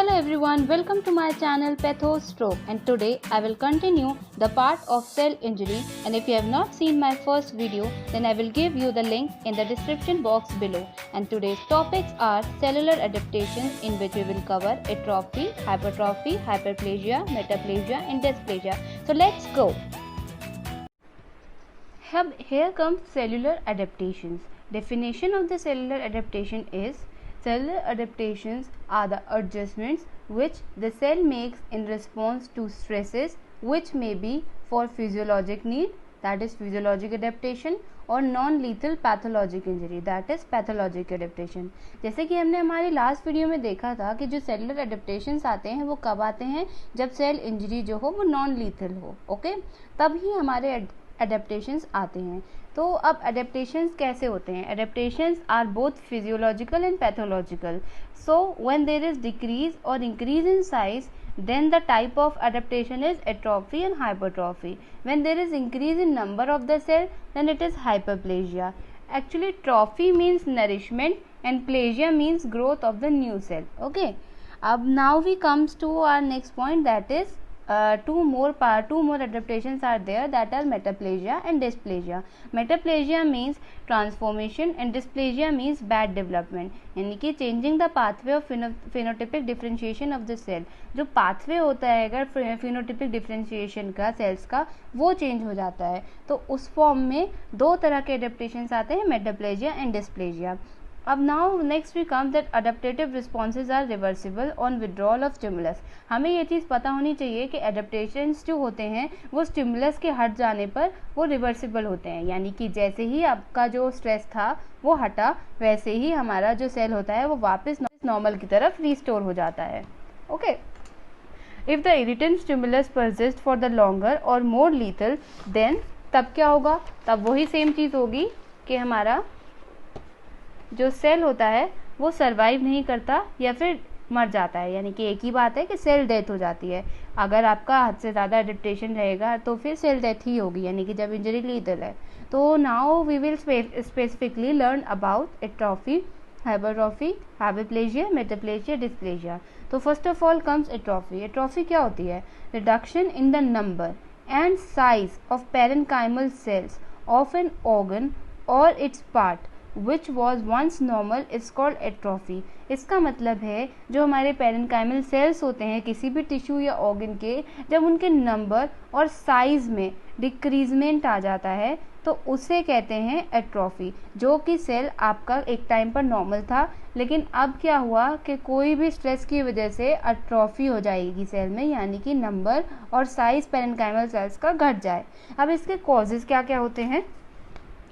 Hello everyone, welcome to my channel Pathostroke, and today I will continue the part of cell injury, and if you have not seen my first video then I will give you the link in the description box below. And today's topics are cellular adaptations, in which we will cover atrophy, hypertrophy, hyperplasia, metaplasia and dysplasia. So let's go. Here comes cellular adaptations. Definition of the cellular adaptation is: cellular adaptations are the adjustments which the cell makes in response to stresses which may be for physiologic need, that is physiologic adaptation, और non lethal pathologic injury, that is pathologic adaptation. जैसे कि हमने हमारी last video में देखा था कि जो सेलुलर एडेप्टेशंस आते हैं वो कब आते हैं, जब सेल इंजरी जो हो वो नॉन लीथल हो. ओके, तब ही हमारे एडेप्टेशंस आते हैं. तो अब एडेप्टेशंस कैसे होते हैं? Adaptations are both physiological and pathological. So when there is decrease और increase in size, then the type of adaptation is atrophy and hypertrophy. When there is increase in number of the cell, then it is hyperplasia. Actually trophy means nourishment and plasia means growth of the new cell. Okay, now we comes to our next point, that is two more adaptations are there, that are metaplasia and dysplasia. Metaplasia means transformation and dysplasia means bad development, यानी कि changing the pathway of phenotypic differentiation of the cell. जो pathway होता है अगर phenotypic differentiation का cells का, वो change हो जाता है. तो उस form में दो तरह के adaptations आते हैं, metaplasia and dysplasia. अब now next we come that adaptive responses are reversible on withdrawal of stimulus. हमें ये चीज़ पता होनी चाहिए कि एडेप्टेशंस जो होते हैं वो स्टिमुलस के हट जाने पर वो रिवर्सिबल होते हैं, यानी कि जैसे ही आपका जो स्ट्रेस था वो हटा, वैसे ही हमारा जो सेल होता है वो वापस नॉर्मल की तरफ रिस्टोर हो जाता है. Okay, if the irritant stimulus persist for the longer और मोर लीथल, देन तब क्या होगा? तब वही सेम चीज़ होगी कि हमारा जो सेल होता है वो सरवाइव नहीं करता या फिर मर जाता है, यानी कि एक ही बात है कि सेल डेथ हो जाती है. अगर आपका हद से ज़्यादा एडेप्टेशन रहेगा तो फिर सेल डेथ ही होगी, यानी कि जब इंजरी लीथल है. तो now we will specifically learn about atrophy, hypertrophy, hyperplasia, metaplasia, dysplasia. तो first of all comes atrophy. Atrophy क्या होती है? Reduction in the number and size of parenchymal cells of an organ और its part which was once normal is called atrophy. इसका मतलब है जो हमारे पेरेन्काइमल सेल्स होते हैं किसी भी टिश्यू या ऑर्गन के, जब उनके नंबर और साइज में डिक्रीजमेंट आ जाता है तो उसे कहते हैं एट्रोफी. जो कि सेल आपका एक टाइम पर नॉर्मल था, लेकिन अब क्या हुआ कि कोई भी स्ट्रेस की वजह से एट्रोफी हो जाएगी सेल में, यानी कि नंबर और साइज पेरेन्काइमल सेल्स का घट जाए. अब इसके कॉजेज क्या क्या होते हैं?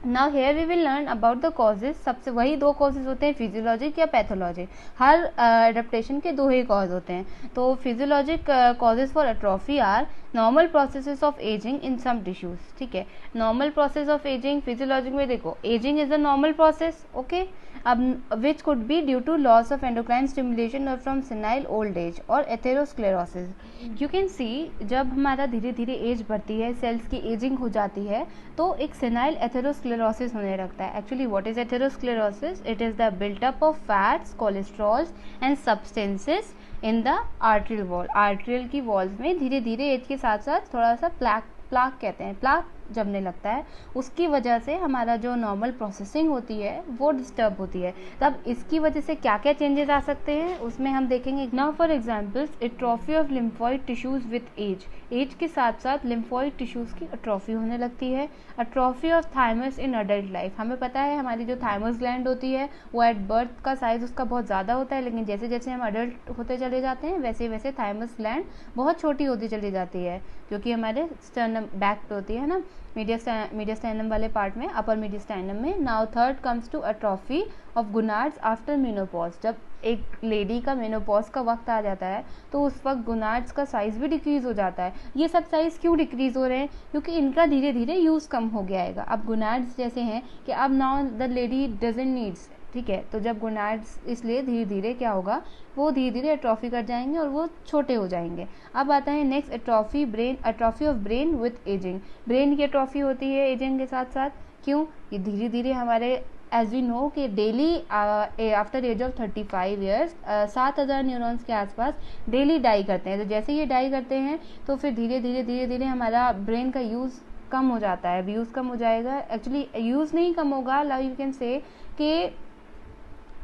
Now here we will learn about the causes. सबसे वही दो causes होते हैं, फिजियोलॉजिक या पैथोलॉजिक. हर एडेप्टेशन के दो ही कॉज होते हैं. तो physiologic causes for atrophy are normal processes of ageing in some tissues. ठीक है, normal process of ageing physiologic में देखो, ageing is a normal process. Okay, अब which could be due to loss of endocrine stimulation और from senile old age और atherosclerosis. You can see जब हमारा धीरे धीरे एज बढ़ती है, सेल्स की एजिंग हो जाती है, तो एक सेनाइल एथेरोस्क्लेरोसिस होने लगता है. Actually what is atherosclerosis? It is the built up of fats, cholesterols and substances in the arterial wall. Arterial की वॉल्स में धीरे धीरे एज के साथ साथ थोड़ा सा प्लाक कहते हैं, प्लाक जमने लगता है. उसकी वजह से हमारा जो नॉर्मल प्रोसेसिंग होती है वो डिस्टर्ब होती है. तब इसकी वजह से क्या क्या चेंजेस आ सकते हैं उसमें हम देखेंगे. Now for examples, atrophy of lymphoid tissues with age. Age के साथ साथ लिम्फॉइड टिश्यूज की एट्रोफी होने लगती है. Atrophy of thymus in adult life. हमें पता है हमारी जो थाइमस ग्लैंड होती है वो एट बर्थ का साइज उसका बहुत ज़्यादा होता है, लेकिन जैसे जैसे हम अडल्ट होते चले जाते हैं वैसे वैसे थाइमस ग्लैंड बहुत छोटी होती चली जाती है, जो कि हमारे स्टर्नम बैक पे होती है ना, मीडियस्टाइनम वाले पार्ट में, अपर मीडियस्टाइनम में. Now third comes to atrophy of gonads after menopause. जब एक लेडी का मेनोपॉज का वक्त आ जाता है तो उस वक्त गुनाड्स का साइज भी डिक्रीज हो जाता है. ये सब साइज क्यों डिक्रीज हो रहे हैं? क्योंकि इनका धीरे धीरे यूज कम हो गया है. अब गुनाड्स जैसे हैं कि अब now the lady doesn't needs. ठीक है, तो जब गोनाड्स इसलिए धीरे धीरे क्या होगा, वो धीरे धीरे एट्रोफी कर जाएंगे और वो छोटे हो जाएंगे. अब आता है next atrophy of brain with ageing. Brain की एट्रोफी होती है एजिंग के साथ साथ. क्यों? ये धीरे धीरे हमारे एज वी नो कि daily after age of 35 years 7000 neurons के आसपास डेली डाई करते हैं। तो जैसे ये डाई करते हैं तो फिर धीरे धीरे हमारा ब्रेन का यूज़ कम हो जाता है, यूज़ कम हो जाएगा। एक्चुअली यूज़ नहीं कम होगा, लाइक यू कैन से कि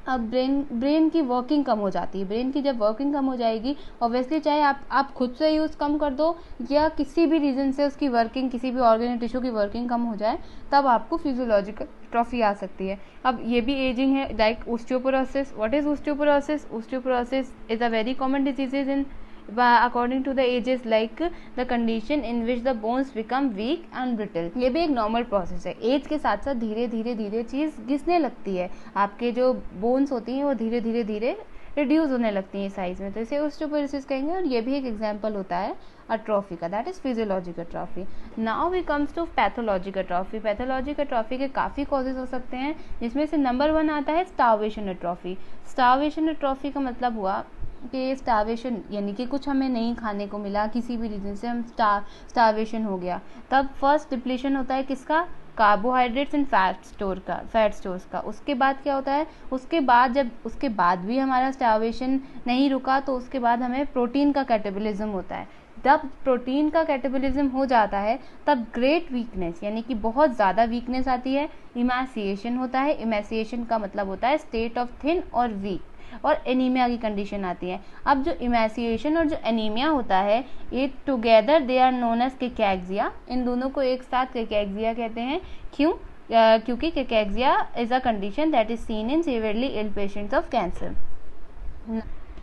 अब ब्रेन की वर्किंग कम हो जाती है। ब्रेन की जब वर्किंग कम हो जाएगी, ऑब्वियसली चाहे आप खुद से यूज़ कम कर दो या किसी भी रीज़न से उसकी वर्किंग, किसी भी ऑर्गन या टिश्यू की वर्किंग कम हो जाए, तब आपको फिजियोलॉजिकल ट्रॉफी आ सकती है। अब ये भी एजिंग है, like osteoporosis. What is osteoporosis? Osteoporosis is a very common diseases in according to the ages, like the condition in which the bones become weak and brittle। ये भी एक नॉर्मल प्रोसेस है। एज के साथ साथ धीरे धीरे चीज़ घिसने लगती है, आपके जो बोन्स होती हैं वो धीरे धीरे रिड्यूस होने लगती हैं साइज में, तो इसे ओस्टियोपोरोसिस कहेंगे। और ये भी एक एग्जाम्पल होता है अट्रॉफी का, that is physiological atrophy. Now we comes to pathological atrophy. Pathological atrophy के काफ़ी कॉजेज हो सकते हैं, जिसमें से नंबर 1 आता है स्टार्वेशन एट्रॉफी। स्टार्वेशन एट्रॉफी का मतलब हुआ कि स्टार्वेशन यानी कि कुछ हमें नहीं खाने को मिला, किसी भी रीजन से हम स्टार्वेशन हो गया, तब फर्स्ट डिप्लीशन होता है किसका? कार्बोहाइड्रेट्स एंड फैट स्टोर्स का। उसके बाद क्या होता है? उसके बाद भी हमारा स्टार्वेशन नहीं रुका, तो उसके बाद हमें प्रोटीन का कैटाबॉलिज्म होता है। जब प्रोटीन का कैटाबॉलिज्म हो जाता है तब ग्रेट वीकनेस यानी कि बहुत ज़्यादा वीकनेस आती है। इमैसिएशन होता है। इमैसिएशन का मतलब होता है स्टेट ऑफ थिन और वीक, और एनीमिया की कंडीशन आती है। अब जो इमैसिएशन और जो एनीमिया होता है, ये together they are known as cachexia. इन दोनों को एक साथ केकैक्सिया कहते हैं। क्यों? क्योंकि cachexia is a condition that is seen in severely ill patients of cancer.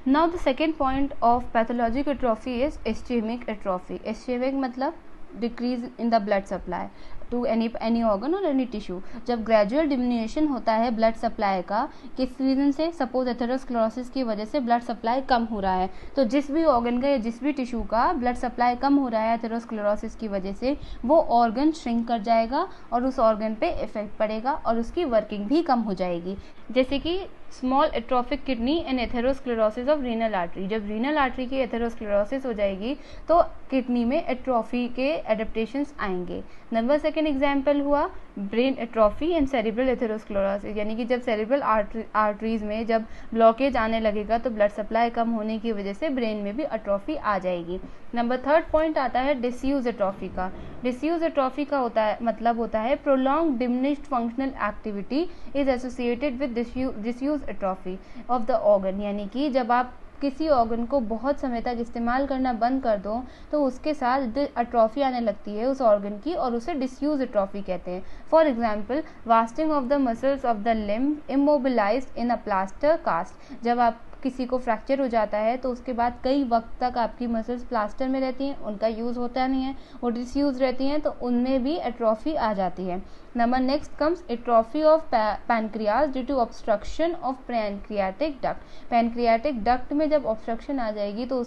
Now the second point of pathologic atrophy is ischaemic atrophy. Ischaemic मतलब decrease in the blood supply to any organ और any tissue. जब gradual diminution होता है blood supply का, किस reason से? Suppose atherosclerosis की वजह से ब्लड सप्लाई कम हो रहा है, तो जिस भी ऑर्गन का या जिस भी टिश्यू का ब्लड सप्लाई कम हो रहा है एथेरोस्क्लेरोसिस की वजह से, वो ऑर्गन श्रिंक कर जाएगा और उस ऑर्गन पे इफेक्ट पड़ेगा और उसकी वर्किंग भी कम हो जाएगी। जैसे कि small atrophic kidney and atherosclerosis of renal artery. जब रीनल आर्टरी की एथेरोस्क्लेरोसिस हो जाएगी तो किडनी में एट्रोफी के एडेप्टेशंस आएंगे। नंबर 2 एग्जाम्पल हुआ brain atrophy and cerebral atherosclerosis, यानी कि जब सेरिब्रल आर्टरीज में जब ब्लॉकेज आने लगेगा तो ब्लड सप्लाई कम होने की वजह से ब्रेन में भी एट्रोफी आ जाएगी। नंबर 3 पॉइंट आता है डिसयूज एट्रोफी का। डिसयूज एट्रोफी का मतलब होता है prolong diminished functional activity is associated with disuse atrophy of the organ, यानी कि जब आप किसी ऑर्गन को बहुत समय तक इस्तेमाल करना बंद कर दो तो उसके साथ एट्रोफी आने लगती है उस ऑर्गन की, और उसे डिसयूज एट्रोफी कहते हैं। For example wasting of the muscles of the limb immobilized in a plaster cast. जब आप किसी को फ्रैक्चर हो जाता है तो उसके बाद कई वक्त तक आपकी मसल्स प्लास्टर में रहती हैं, उनका यूज़ होता नहीं है, वो डिसयूज रहती हैं, तो उनमें भी एट्रोफी आ जाती है। Number next comes atrophy of pancreas due to obstruction of pancreatic duct. Pancreatic duct में जब ऑब्स्ट्रक्शन आ जाएगी तो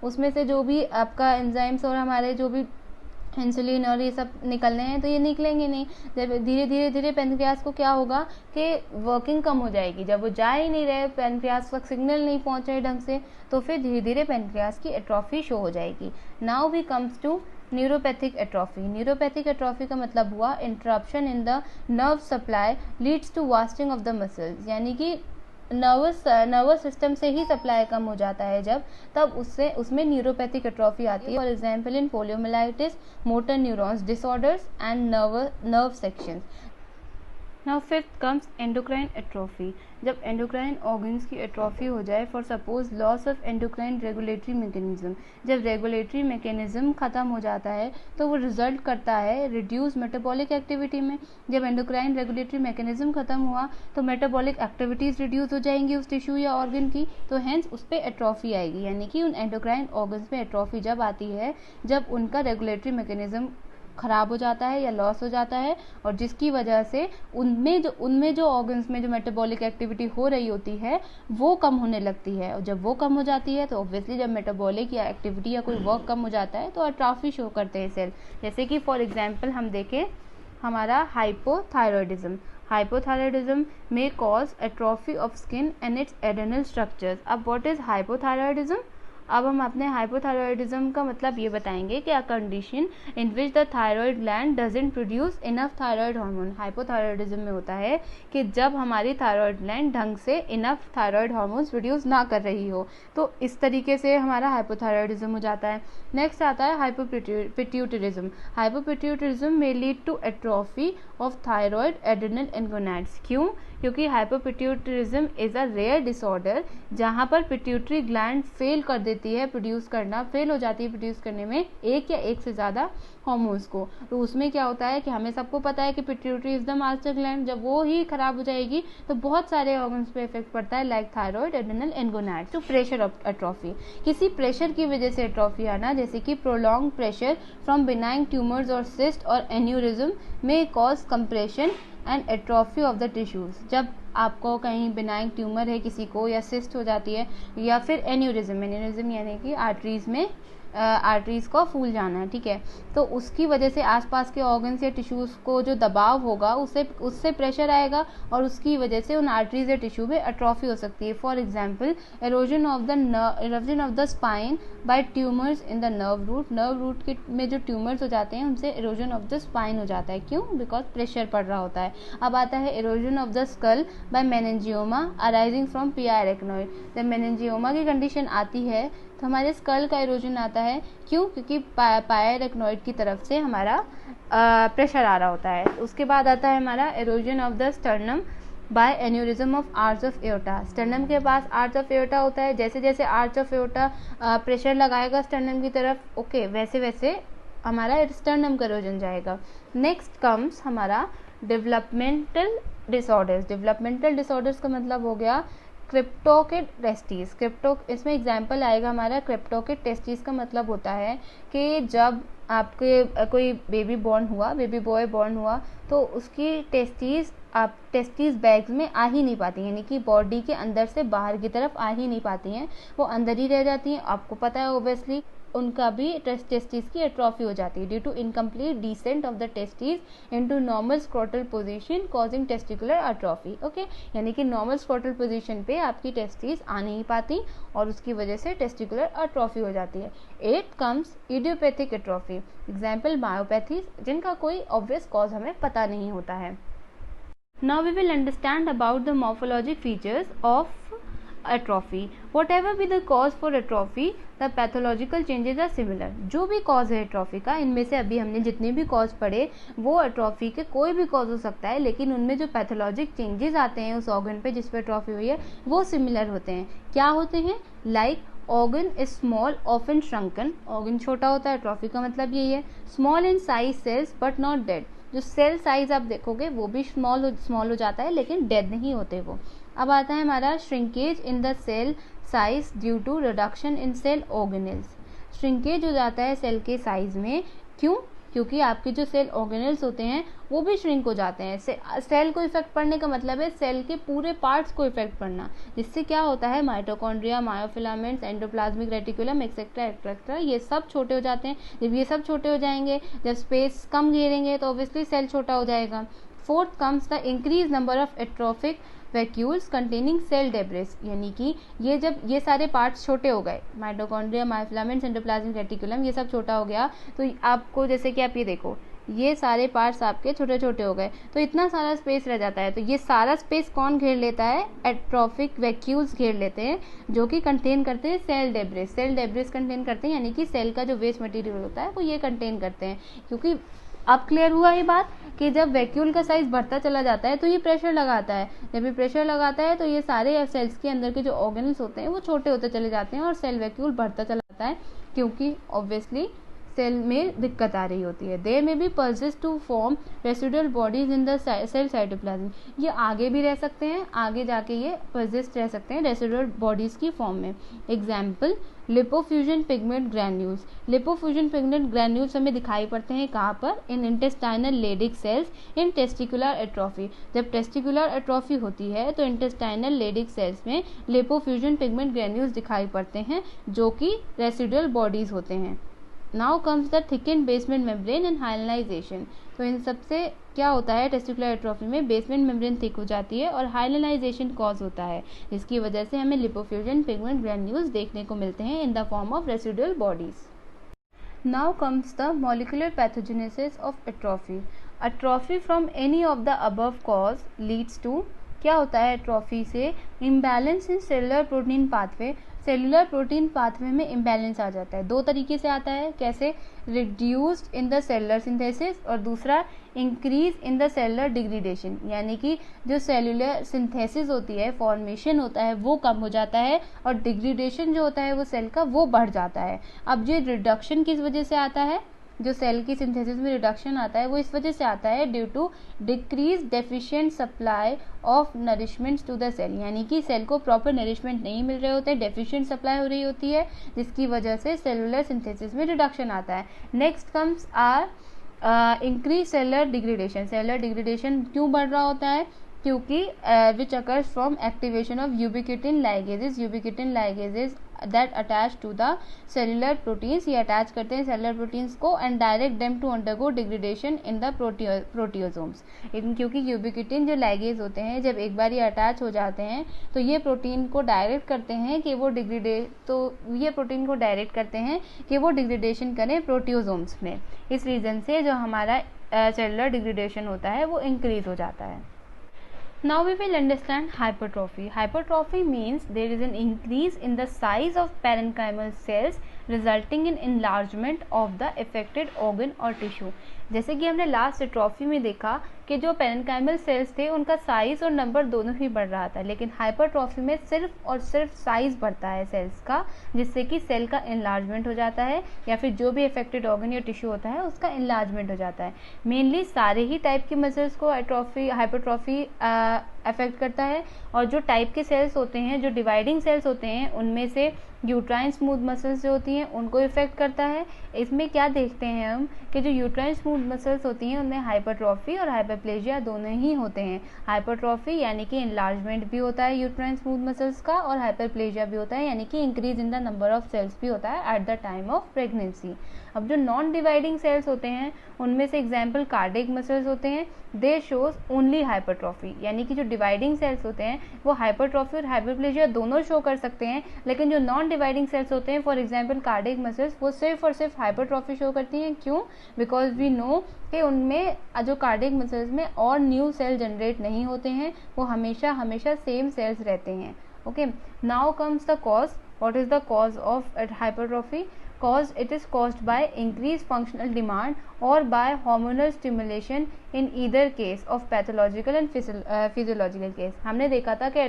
उसमें से जो भी आपका एंजाइम्स और हमारे जो भी इंसुलिन और ये सब निकलने हैं तो ये निकलेंगे नहीं। जब धीरे पैनक्रियास को क्या होगा कि वर्किंग कम हो जाएगी, जब वो जा ही नहीं रहे, पैनक्रियास तक सिग्नल नहीं पहुंच रहे ढंग से, तो फिर धीरे पैनक्रियास की एट्रोफी शो हो जाएगी। Now we comes to neuropathic atrophy. Neuropathic atrophy का मतलब हुआ interruption in the nerve supply leads to wasting of the muscles, यानी कि नर्वस सिस्टम से ही सप्लाई कम हो जाता है जब, तब उसमें न्यूरोपैथिक एट्रोफी आती है। For example in poliomyelitis, motor neurons disorders and nerve sections. Now 5th comes endocrine atrophy. जब एंडोक्राइन ऑर्गन्स की एट्रोफी हो जाए, for suppose loss of endocrine regulatory mechanism, जब रेगुलेटरी मैकेनिज्म खत्म हो जाता है तो वो रिजल्ट करता है रिड्यूस मेटाबॉलिक एक्टिविटी में। जब एंडोक्राइन रेगुलेटरी मैकेनिज्म खत्म हुआ तो मेटाबॉलिक एक्टिविटीज रिड्यूस हो जाएंगी उस टिश्यू या ऑर्गन की, तो हेंस उस पर एट्रोफी आएगी। यानी कि उन एंडोक्राइन ऑर्गन्स में एट्रोफी जब आती है जब उनका रेगुलेटरी मैकेनिज्म खराब हो जाता है या लॉस हो जाता है, और जिसकी वजह से उनमें जो ऑर्गन्स में जो मेटाबॉलिक एक्टिविटी हो रही होती है वो कम होने लगती है। और जब वो कम हो जाती है तो ऑब्वियसली जब मेटाबॉलिक या एक्टिविटी या कोई वर्क कम हो जाता है तो एट्रोफी शो करते हैं सेल। जैसे कि फॉर एग्जांपल हम देखें हमारा हाइपोथायरॉयडिज्म। हाइपोथायरॉयडिज्म में cause atrophy of skin and its adnexal structures. अब व्हाट इज हाइपोथायरॉयडिज्म? अब हम अपने हाइपोथायरॉयडिज्म का मतलब ये बताएंगे कि a condition in which the thyroid gland doesn't produce enough thyroid hormone. Hypothyroidism में होता है कि जब हमारी थायराइड ग्लैंड ढंग से इनफ थायराइड हार्मोन्स प्रोड्यूस ना कर रही हो, तो इस तरीके से हमारा हाइपोथायरॉयडिज्म हो जाता है। नेक्स्ट आता है हाइपोपिट्यूटरिज्म। हाइपोपिट्यूटरिज्म में lead to atrophy of thyroid adrenal and gonads. क्यों? क्योंकि hypopituitarism is a rare disorder जहाँ पर पिट्यूटरी ग्लैंड फेल कर देती है प्रोड्यूस करना, फेल हो जाती है प्रोड्यूस करने में एक या एक से ज़्यादा हार्मोन्स को। तो उसमें क्या होता है कि हमें सबको पता है कि pituitary is the master gland, जब वो ही खराब हो जाएगी तो बहुत सारे ऑर्गन्स पे इफेक्ट पड़ता है, like thyroid, adrenal and gonads. तो प्रेशर एट्रोफी, किसी प्रेशर की वजह से एट्रोफी आना, जैसे कि prolong pressure from benign tumours और सिस्ट और एन्यूरिज्म में cause compression and atrophy of the tissues. जब आपको कहीं बिनाइन ट्यूमर है किसी को, या सिस्ट हो जाती है, या फिर एन्यूरिज्म यानी कि आर्टरीज में आर्टरीज का फूल जाना है, ठीक है, तो उसकी वजह से आसपास के ऑर्गन्स या टिश्यूज को जो दबाव होगा उससे प्रेशर आएगा और उसकी वजह से उन आर्टरीज या टिश्यू में एट्रोफी हो सकती है। For example erosion of the spine by tumours in the nerve root में जो ट्यूमर्स हो जाते हैं उनसे एरोजन ऑफ द स्पाइन हो जाता है। क्यों? बिकॉज प्रेशर पड़ रहा होता है। अब आता है erosion of the skull by meningioma arising from pia arachnoid. जब मेनिंजियोमा की कंडीशन आती है तो हमारे स्कल का इरोजन आता है। क्यों? क्योंकि पाया एरेक्नोइड की तरफ से हमारा प्रेशर आ रहा होता है। उसके बाद आता है हमारा erosion of the sternum by aneurysm of arch of aorta. Sternum के पास आर्च ऑफ एओर्टा होता है, जैसे जैसे आर्च ऑफ एओर्टा प्रेशर लगाएगा स्टर्नम की तरफ, ओके, वैसे वैसे हमारा स्टर्नम का इरोजन जाएगा। नेक्स्ट कम्स हमारा डेवलपमेंटल डिसऑर्डर्स। डेवलपमेंटल डिसऑर्डर्स का मतलब हो गया क्रिप्टोकिड टेस्टिस। इसमें एग्जाम्पल आएगा हमारा क्रिप्टोकिड टेस्टिस का मतलब होता है कि जब आपके कोई बेबी बॉय बॉर्न हुआ तो उसकी टेस्टिस बैग्स में आ ही नहीं पाती, यानी कि बॉडी के अंदर से बाहर की तरफ आ ही नहीं पाती हैं, वो अंदर ही रह जाती हैं। आपको पता है ओबियसली उनका भी टेस्टिस की एट्रोफी हो जाती है due to incomplete descent of the testis into normal scrotal position causing testicular atrophy. Okay, यानी कि नॉर्मल स्क्रोटल पोजीशन पे आपकी टेस्टिस आ नहीं पाती और उसकी वजह से टेस्टिकुलर एट्रोफी हो जाती है। 8 comes idiopathic atrophy. Example myopathies, जिनका कोई ऑब्वियस कॉज हमें पता नहीं होता है। Now we will understand about the morphologic features of atrophy. Whatever be the cause for atrophy, the pathological changes are similar. जो भी कॉज है एट्रोफी का, इनमें से अभी हमने जितने भी कॉज पढ़े वो एट्रोफी के कोई भी कॉज हो सकता है, लेकिन उनमें जो पैथोलॉजिक चेंजेस आते हैं उस ऑर्गन पे जिस पे एट्रोफी हुई है वो सिमिलर होते हैं। क्या होते हैं? Like organ is small often shrunken, organ छोटा होता है, एट्रोफी का मतलब यही है। Small in size cells but not dead, जो सेल साइज आप देखोगे वो भी स्मॉल हो जाता है लेकिन डेड नहीं होते वो। अब आता है हमारा shrinkage in the cell size due to reduction in cell organelles. Shrinkage हो जाता है सेल के साइज में। क्यों? क्योंकि आपके जो सेल ऑर्गेनेल्स होते हैं वो भी श्रिंक हो जाते हैं। सेल को इफेक्ट पड़ने का मतलब है सेल के पूरे पार्ट्स को इफेक्ट पड़ना, जिससे क्या होता है mitochondria, myofilaments, endoplasmic reticulum etcetera etcetera ये सब छोटे हो जाते हैं। जब ये सब छोटे हो जाएंगे, जब स्पेस कम घेरेंगे तो ऑब्वियसली सेल छोटा हो जाएगा। 4th comes the increase number of atrophic vacuoles containing cell debris, यानी कि ये सारे पार्ट्स छोटे हो गए, माइटोकॉन्ड्रिया, मायोफिलामेंट्स, एंडोप्लाज्मिक रेटिकुलम ये सब छोटा हो गया, तो आपको जैसे कि आप ये देखो ये सारे पार्ट्स आपके छोटे छोटे हो गए, तो इतना सारा स्पेस रह जाता है। तो ये सारा स्पेस कौन घेर लेता है? एट्रोफिक वैक्यूल्स घेर लेते हैं, जो कि कंटेन करते हैं cell debris. Cell debris contain करते हैं, यानी कि सेल का जो वेस्ट मटेरियल होता है वो ये कंटेन करते हैं। क्योंकि अब क्लियर हुआ ये बात कि जब वैक्यूल का साइज बढ़ता चला जाता है तो ये प्रेशर लगाता है, जब ये प्रेशर लगाता है तो ये सारे सेल्स के अंदर के जो ऑर्गेनल्स होते हैं वो छोटे होते चले जाते हैं और सेल वैक्यूल बढ़ता चला जाता है, क्योंकि ऑब्वियसली सेल में दिक्कत आ रही होती है। They may be persist to form residual bodies in the cell cytoplasm. ये आगे भी रह सकते हैं, आगे जाके ये परसिस्ट रह सकते हैं रेसिडुअल बॉडीज की फॉर्म में। Example lipofuscin pigment granules. Lipofuscin pigment granules हमें दिखाई पड़ते हैं कहाँ पर? In intestinal Leydig cells in testicular atrophy. जब टेस्टिकुलर एट्रोफी होती है तो इंटेस्टाइनल लेडिक सेल्स में लिपोफ्यूजन पिगमेंट ग्रैन्यूल्स दिखाई पड़ते हैं, जो कि रेसिडुअल बॉडीज होते हैं। Now comes the thicken basement membrane and hyalinisation. तो इन सबसे क्या होता है, टेस्टिकुलर एट्रोफी में बेसमेंट मेम्ब्रेन थिक हो जाती है और हाइलाइजेशन कॉज होता है, जिसकी वजह से हमें लिपोफ्यूजन पिगमेंट ग्रैन्यूल्स देखने को मिलते हैं in the form of residual bodies. Now comes the molecular pathogenesis of atrophy. Atrophy from any of the above cause leads to, क्या होता है एट्रोफी से, imbalance in cellular protein pathway. Cellular protein pathway में imbalance आ जाता है, दो तरीके से आता है, कैसे, reduced in the cellular synthesis और दूसरा increase in the cellular degradation, यानी कि जो सेलुलर सिंथेसिस होती है, फॉर्मेशन होता है वो कम हो जाता है और डिग्रेडेशन जो होता है वो सेल का वो बढ़ जाता है। अब ये रिडक्शन किस वजह से आता है, जो सेल की सिंथेसिस में रिडक्शन आता है वो इस वजह से आता है due to decrease deficient supply of nourishments to the cell, यानी कि सेल को प्रॉपर नरिशमेंट नहीं मिल रहे होते, डेफिशिएंट सप्लाई हो रही होती है, जिसकी वजह से सेलुलर सिंथेसिस में रिडक्शन आता है। Next comes are increase cellular degradation. Cellular degradation क्यों बढ़ रहा होता है, क्योंकि which occurs from activation of ubiquitin ligases. Ubiquitin ligases that attach to the cellular proteins, ये अटैच करते हैं सेलुलर प्रोटीन्स को and direct them to undergo degradation in the proteasomes. क्योंकि यूबिक्विटिन जो लाइगेज होते हैं जब एक बार ये अटैच हो जाते हैं तो ये प्रोटीन को डायरेक्ट करते हैं कि वो डिग्रेडेशन करें प्रोटियोसोम्स में। इस रीज़न से जो हमारा सेलुलर डिग्रेडेशन होता है वो इंक्रीज हो जाता है। Now we will understand hypertrophy. Hypertrophy means there is an increase in the size of parenchymal cells resulting in enlargement of the affected organ or tissue. जैसे कि हमने लास्ट एट्रोफी में देखा कि जो पेरेन्काइमल सेल्स थे उनका साइज और नंबर दोनों ही बढ़ रहा था, लेकिन हाइपरट्रॉफी में सिर्फ और सिर्फ साइज बढ़ता है सेल्स का, जिससे कि सेल का इनलार्जमेंट हो जाता है या फिर जो भी अफेक्टेड ऑर्गन या टिश्यू होता है उसका इनलार्जमेंट हो जाता है। मेनली सारे ही टाइप के मसल्स को हाइपरट्रॉफी अफेक्ट करता है, और जो टाइप के सेल्स होते हैं, जो डिवाइडिंग सेल्स होते हैं, उनमें से यूट्राइन स्मूथ मसल्स जो होती हैं उनको इफेक्ट करता है। इसमें क्या देखते हैं हम कि जो यूट्राइन स्मूथ मसल्स होती हैं उनमें हाइपरट्रॉफी और हाइपरप्लेजिया दोनों ही होते हैं। हाइपरट्रॉफी यानी कि इनलार्जमेंट भी होता है यूट्राइन स्मूथ मसल्स का, और हाइपरप्लेजिया भी होता है यानी कि increase in the number of cells भी होता है at the time of pregnancy. अब जो नॉन डिवाइडिंग सेल्स होते हैं उनमें से एग्जाम्पल कार्डियक मसल्स होते हैं, दे शोज ओनली हाइपरट्रॉफी, यानी कि जो डिवाइडिंग सेल्स होते हैं वो हाइपरट्रॉफी और हाइपरप्लेजिया दोनों शो कर सकते हैं, लेकिन जो नॉन डिवाइडिंग सेल्स होते हैं फॉर एग्जाम्पल कार्डियक मसल्स वो सिर्फ और सिर्फ हाइपरट्रॉफी शो करती हैं। क्यों? बिकॉज वी नो कि उनमें जो कार्डियक मसल्स में और न्यू सेल जनरेट नहीं होते हैं, वो हमेशा हमेशा सेम सेल्स रहते हैं। Okay, now comes the cause. What is the cause of hypertrophy? Cause it is caused by increased functional demand or by hormonal stimulation in either case of pathological and physiological case. हमने देखा था कि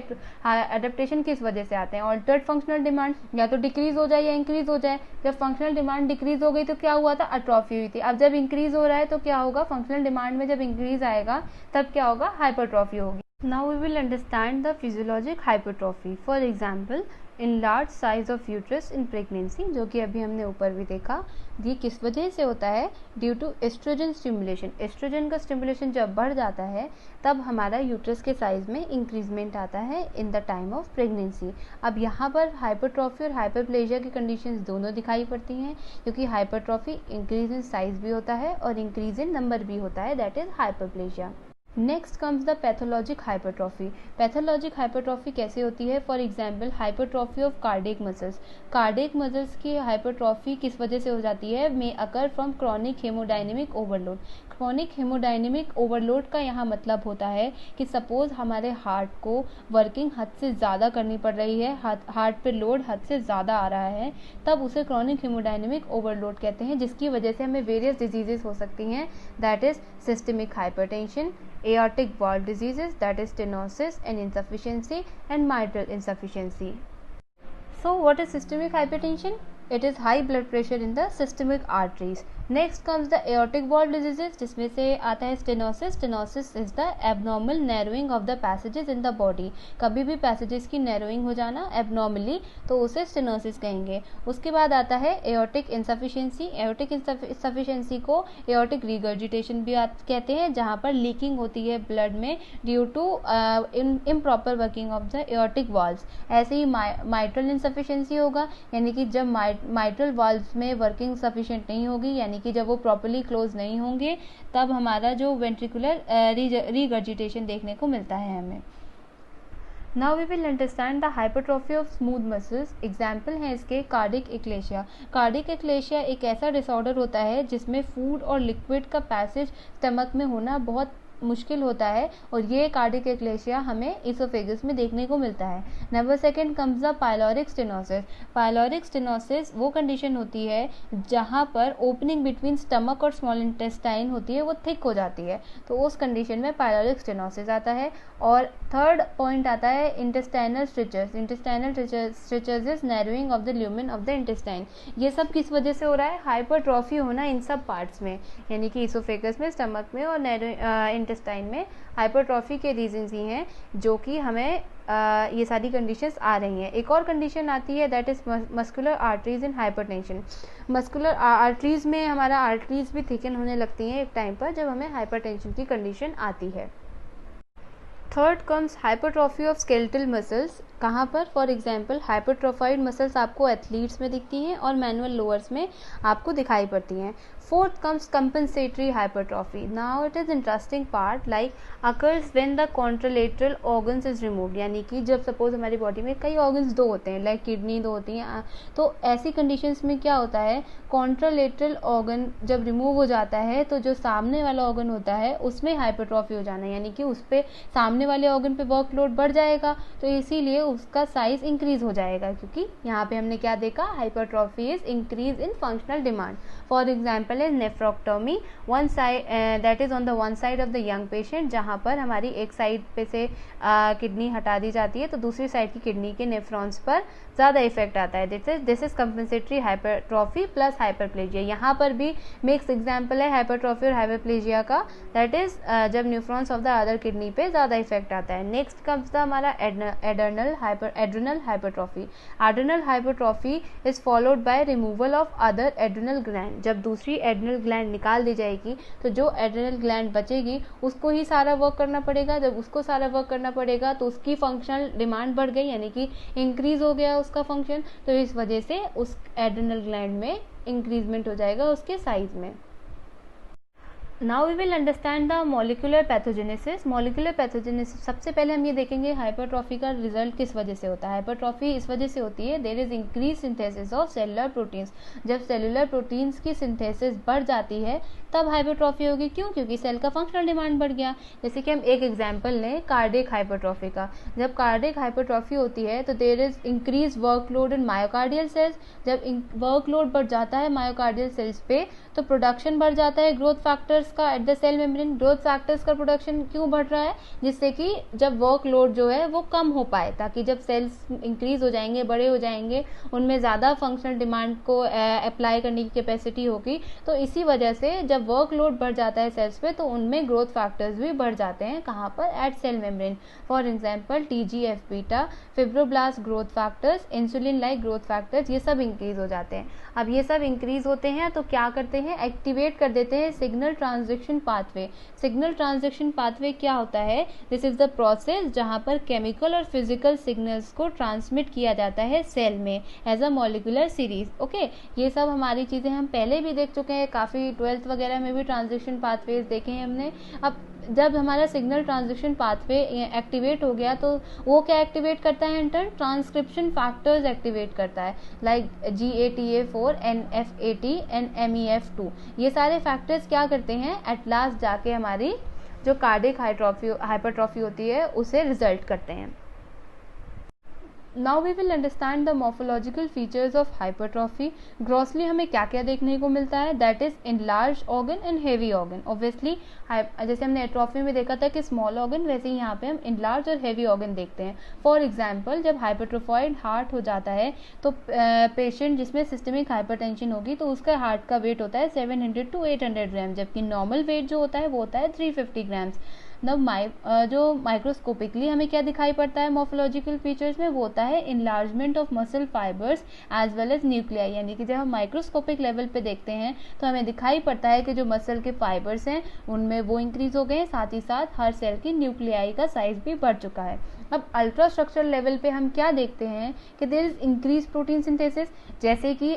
adaptation किस वजह से आते हैं, altered functional demand या तो डिक्रीज हो जाए या इंक्रीज हो जाए। जब फंक्शनल डिमांड डिक्रीज हो गई तो क्या हुआ था, एट्रोफी हुई थी। अब जब इंक्रीज हो रहा है तो क्या होगा, फंक्शनल डिमांड में जब इंक्रीज आएगा तब क्या होगा, हाइपरट्रॉफी होगी। Now we will understand the physiologic hypertrophy. For example, enlarged size of uterus in pregnancy, जो कि अभी हमने ऊपर भी देखा। ये किस वजह से होता है, due to estrogen stimulation. Estrogen का स्टिमुलेशन जब बढ़ जाता है तब हमारा यूट्रस के साइज में इंक्रीजमेंट आता है in the time of pregnancy. अब यहाँ पर हाइपरट्रॉफी और हाइपरप्लेजिया की कंडीशंस दोनों दिखाई पड़ती हैं, क्योंकि हाइपरट्रॉफी इंक्रीज इन साइज भी होता है और इंक्रीज इन नंबर भी होता है, that is hyperplasia. Next comes the pathologic hypertrophy. Pathologic hypertrophy कैसे होती है? For example hypertrophy of cardiac muscles. Cardiac muscles की हाइपरट्रॉफी किस वजह से हो जाती है? May occur from chronic haemodynamic overload. Chronic haemodynamic overload का यहाँ मतलब होता है कि सपोज हमारे हार्ट को वर्किंग हद से ज़्यादा करनी पड़ रही है, हार्ट पे लोड हद से ज़्यादा आ रहा है, तब उसे क्रॉनिक हेमोडायनेमिक ओवरलोड कहते हैं, जिसकी वजह से हमें वेरियस डिजीजेस हो सकती हैं, that is systemic hypertension, aortic valve diseases, that is stenosis and insufficiency, and mitral insufficiency. So what is systemic hypertension? It is high blood pressure in the systemic arteries. Next comes the aortic valve diseases, जिसमें से आता है stenosis. Stenosis is the abnormal narrowing of the passages in the body. कभी भी passages की narrowing हो जाना abnormally, तो उसे स्टेनोसिस कहेंगे. उसके बाद आता है एओर्टिक इनसफिशिएंसी. एओर्टिक इनसफिशिएंसी को एओर्टिक रिगर्जिटेशन भी कहते हैं, जहाँ पर लीकिंग होती है ब्लड में due to improper working of the aortic valves. ऐसे ही माइट्रल इनसफिशिएंसी होगा, यानी कि जब माइट्रल वॉल्व्स में वर्किंग सफिशिएंट नहीं होगी, यानी कि जब वो प्रॉपर्ली क्लोज नहीं होंगे, तब हमारा जो वेंट्रिकुलर रिगर्जिटेशन देखने को मिलता है हमें. Now we will understand the hypertrophy of smooth muscles. Example है इसके कार्डिक एक्लेशिया. कार्डिक एक्लेशिया एक ऐसा डिसऑर्डर होता है जिसमें फूड और लिक्विड का पैसेज स्टमक में होना बहुत मुश्किल होता है, और ये कार्डिक एक्लेशिया हमें इसोफेगस में देखने को मिलता है. Number second comes the pyloric stenosis. Pyloric stenosis वो कंडीशन होती है जहाँ पर ओपनिंग बिटवीन स्टमक और स्मॉल इंटेस्टाइन होती है, वो थिक हो जाती है, तो उस कंडीशन में पायलोरिक स्टेनोसिस आता है. और थर्ड पॉइंट आता है intestinal strictures. Intestinal strictures is narrowing of the lumen of the intestine. ये सब किस वजह से हो रहा है? हाइपरट्रॉफी होना इन सब पार्ट्स में, यानी कि इसोफेगस में, स्टमक में और इंटेस्टाइन में हाइपरट्रॉफी के रीजंस ही हैं जो कि हमें ये सारी कंडीशंस आ रही हैं. एक और कंडीशन आती है, that is muscular arteries in hypertension. Muscular arteries में हमारा आर्टरीज भी थिकन होने लगती हैं एक टाइम पर जब हमें हाइपरटेंशन की कंडीशन आती है. Third comes hypertrophy of skeletal muscles. कहाँ पर? फॉर एग्जाम्पल हाइपरट्रोफाइड मसल्स आपको एथलीट्स में दिखती हैं और मैनुअल लोअर्स में आपको दिखाई पड़ती हैं. Fourth comes compensatory hypertrophy. Now it is interesting part like occurs when the contralateral organs is removed. यानी कि जब सपोज हमारी बॉडी में कई ऑर्गन्स दो होते हैं, लाइक किडनी दो होती हैं, तो ऐसी कंडीशंस में क्या होता है, कॉन्ट्रालेटरल ऑर्गन जब रिमूव हो जाता है तो जो सामने वाला ऑर्गन होता है उसमें हाइपरट्रॉफी हो जाना, यानी कि उस पर सामने वाले ऑर्गन पे वर्कलोड बढ़ जाएगा, तो इसीलिए उसका साइज इंक्रीज हो जाएगा, क्योंकि यहाँ पे हमने क्या देखा, hypertrophy is increase in functional demand. For example is nephrectomy, one side that is on the one side of the young patient, जहाँ पर हमारी एक साइड पे से किडनी हटा दी जाती है तो दूसरी साइड की किडनी के नेफ्रॉन्स पर ज़्यादा इफेक्ट आता है. This is compensatory hypertrophy plus hyperplasia. यहाँ पर भी मिक्स एग्जाम्पल है हाइपरट्रॉफी और हाइपरप्लेजिया का, दैट इज जब न्यूफ्रॉन्स ऑफ द अदर किडनी पे ज़्यादा इफेक्ट आता है. नेक्स्ट कम्स द हमारा adrenal hypertrophy. Adrenal hypertrophy is followed by removal of other adrenal gland. जब दूसरी एड्रेनल ग्लैंड निकाल दी जाएगी तो जो एड्रेनल ग्लैंड बचेगी उसको ही सारा वर्क करना पड़ेगा. जब उसको सारा वर्क करना पड़ेगा तो उसकी फंक्शनल डिमांड बढ़ गई, यानी कि इंक्रीज हो गया उसका फंक्शन, तो इस वजह से उस एड्रेनल ग्लैंड में इंक्रीजमेंट हो जाएगा उसके साइज में. Now we will understand the molecular pathogenesis. Molecular pathogenesis सबसे पहले हम ये देखेंगे हाइपरट्रॉफी का रिजल्ट किस वजह से होता है. हाइपरट्रॉफी इस वजह से होती है, there is increase synthesis of cellular proteins. जब सेलुलर प्रोटीन्स की सिंथेसिस बढ़ जाती है तब हाइपरट्रॉफी होगी. क्यों? क्योंकि सेल का फंक्शनल डिमांड बढ़ गया. जैसे कि हम एक एग्जाम्पल लें कार्डिक हाइपरट्रॉफी का. जब कार्डिक हाइपरट्रॉफी होती है तो there is increase workload in myocardial cells. जब वर्कलोड बढ़ जाता है मायोकार्डियल सेल्स पे तो प्रोडक्शन बढ़ जाता है ग्रोथ फैक्टर्स का at the cell membrane. Growth factors का प्रोडक्शन क्यों बढ़ रहा है? जिससे कि जब वर्कलोड जो है वो कम हो पाए, ताकि जब सेल्स इंक्रीज हो जाएंगे, बड़े हो जाएंगे, उनमें ज़्यादा फंक्शनल डिमांड को अप्लाई करने की कैपेसिटी होगी. तो इसी वजह से जब वर्कलोड बढ़ जाता है सेल्स पे तो उनमें ग्रोथ फैक्टर्स भी बढ़ जाते हैं. कहाँ पर? At cell membrane. For example TGF beta, fibroblast growth factors, insulin like growth factors, ये सब इंक्रीज हो जाते हैं. अब ये सब इंक्रीज होते हैं तो क्या करते हैं, एक्टिवेट कर देते हैं signal transduction pathway. Signal transduction pathway क्या होता है? दिस इज द प्रोसेस जहाँ पर केमिकल और फिजिकल सिग्नल्स को ट्रांसमिट किया जाता है सेल में as a molecular series. Okay, ये सब हमारी चीज़ें हम पहले भी देख चुके हैं, काफ़ी 12th वगैरह में भी ट्रांसडक्शन पाथवेज देखे हैं हमने. अब जब हमारा सिग्नल ट्रांसडक्शन पाथवे एक्टिवेट हो गया तो वो क्या एक्टिवेट करता है? इंटर ट्रांसक्रिप्शन फैक्टर्स एक्टिवेट करता है, like GATA4, NF80 and MEF2. ये सारे फैक्टर्स क्या करते हैं? एट लास्ट जाके हमारी जो कार्डिक हाइपरट्रॉफी होती है उसे रिजल्ट करते हैं. Now we will understand the morphological features of hypertrophy. Grossly हमें क्या क्या देखने को मिलता है, that is enlarge organ and heavy organ. Obviously जैसे हमने एट्रॉफी में देखा था कि स्मॉल ऑर्गन, वैसे ही यहाँ पे हम इनलार्ज और हेवी ऑर्गन देखते हैं. फॉर एग्जाम्पल जब हाइपरट्रोफाइड हार्ट हो जाता है तो पेशेंट जिसमें सिस्टमिक हाइपरटेंशन होगी तो उसका हार्ट का वेट होता है 700 to 800 ग्राम, जबकि नॉर्मल वेट जो होता है वो होता है 350 ग्राम्स. जो माइक्रोस्कोपिकली हमें क्या दिखाई पड़ता है मॉर्फोलॉजिकल फीचर्स में, वो होता है enlargement of muscle fibres as well as nuclei. यानी कि जब हम माइक्रोस्कोपिक लेवल पे देखते हैं तो हमें दिखाई पड़ता है कि जो मसल के फाइबर्स हैं उनमें वो इंक्रीज हो गए हैं, साथ ही साथ हर सेल की न्यूक्लियाई का साइज भी बढ़ चुका है. अब अल्ट्रा स्ट्रक्चरल लेवल पे हम क्या देखते हैं कि there is increase protein synthesis, जैसे कि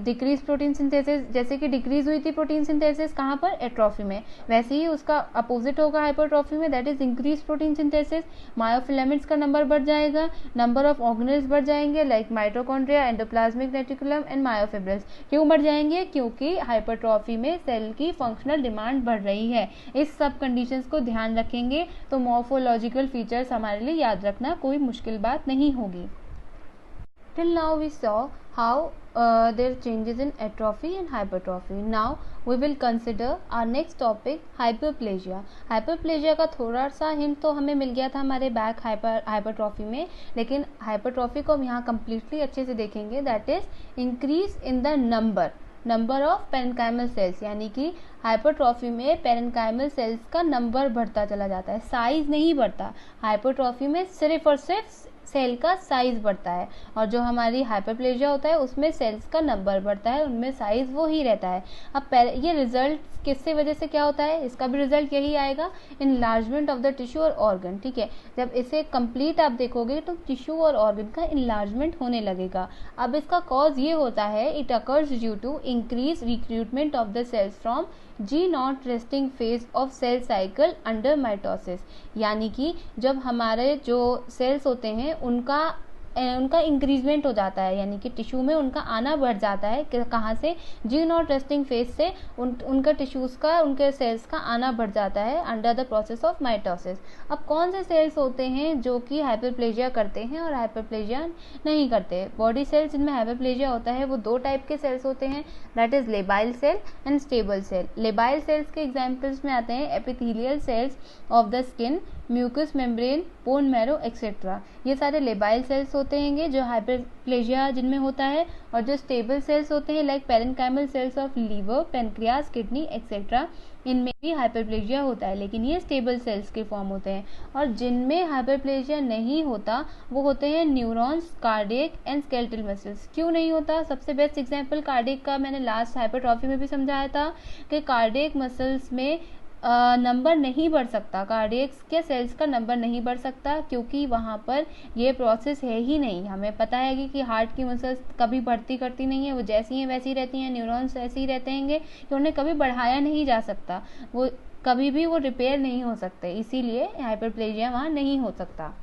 डिक्रीज प्रोटीन सिंथेसिस, जैसे कि डिक्रीज हुई थी प्रोटीन सिंथेसिस कहाँ पर, एट्रॉफी में, वैसे ही उसका अपोजिट होगा हाइपरट्रॉफी में, that is increase protein synthesis. Myofilaments का नंबर बढ़ जाएगा, नंबर ऑफ ऑर्गेनेल्स बढ़ जाएंगे like mitochondria, endoplasmic reticulum and myofibrils. क्यों बढ़ जाएंगे, क्योंकि हाइपरट्रॉफी में सेल की फंक्शनल डिमांड बढ़ रही है. इस सब कंडीशंस को ध्यान रखेंगे तो मॉर्फोलॉजिकल फीचर्स हमारे लिए याद रखना कोई मुश्किल बात नहीं होगी. Till now we saw how there are changes in atrophy and hypertrophy. Now we will consider our next topic, hyperplasia. Hyperplasia का थोड़ा सा हिंट तो हमें मिल गया था हमारे बैक हाइपरट्रॉफी में, लेकिन हाइपरट्रॉफी को हम यहाँ कम्प्लीटली अच्छे से देखेंगे. That is increase in the number of parenchymal cells. यानी कि हाइपरट्रॉफी में पेरेन्काइमल सेल्स का नंबर बढ़ता चला जाता है, साइज नहीं बढ़ता. हाइपरट्रॉफी में सिर्फ और सिर्फ सेल का साइज बढ़ता है, और जो हमारी हाइपरप्लेजिया होता है उसमें सेल्स का नंबर बढ़ता है, उनमें साइज वो ही रहता है. अब ये रिजल्ट किससे वजह से क्या होता है, इसका भी रिजल्ट यही आएगा, इनलार्जमेंट ऑफ द टिश्यू और ऑर्गन. ठीक है, जब इसे कंप्लीट आप देखोगे तो टिश्यू और ऑर्गन का इनलार्जमेंट होने लगेगा. अब इसका कॉज ये होता है, it occurs due to increase recruitment of the cells from G0 resting phase of cell cycle under mitosis. यानी कि जब हमारे जो सेल्स होते हैं उनका इंक्रीजमेंट हो जाता है, यानी कि टिश्यू में उनका आना बढ़ जाता है. कहाँ से, G0 रेस्टिंग फेज से उनका टिश्यूज का, उनके सेल्स का आना बढ़ जाता है under the process of mitosis. अब कौन से सेल्स होते हैं जो कि हाइपरप्लेजिया करते हैं और हाइपरप्लेजिया नहीं करते. बॉडी सेल्स जिनमें हाइपरप्लेजिया होता है वो दो टाइप के सेल्स होते हैं, that is labile cell and stable cell. Labile cells के एग्जाम्पल्स में आते हैं epithelial cells of the skin, mucous membrane, bone marrow etcetera. ये सारे लेबाइल सेल्स होते हैं जो हाइपरप्लेजिया जिनमें होता है. और जो स्टेबल सेल्स होते हैं like parenchymal cells of liver, pancreas, kidney etcetera, इनमें भी हाइपरप्लेजिया होता है, लेकिन ये स्टेबल सेल्स के फॉर्म होते हैं. और जिनमें हाइपरप्लेजिया नहीं होता वो होते हैं neurons, cardiac and skeletal muscles. क्यों नहीं होता, सबसे बेस्ट एग्जांपल कार्डियक का मैंने लास्ट हाइपरट्रॉफी में भी समझाया था कि कार्डियक मसल्स में नंबर नहीं बढ़ सकता, कार्डियक्स के सेल्स का नंबर नहीं बढ़ सकता, क्योंकि वहाँ पर ये प्रोसेस है ही नहीं. हमें पता है कि हार्ट की मसल्स कभी बढ़ती करती नहीं है, वो जैसी हैं वैसी रहती हैं, न्यूरॉन्स ऐसे ही रहते हैं कि उन्हें कभी बढ़ाया नहीं जा सकता, वो कभी भी वो रिपेयर नहीं हो सकते, इसीलिए हाइपरप्लेजिया वहाँ नहीं हो सकता.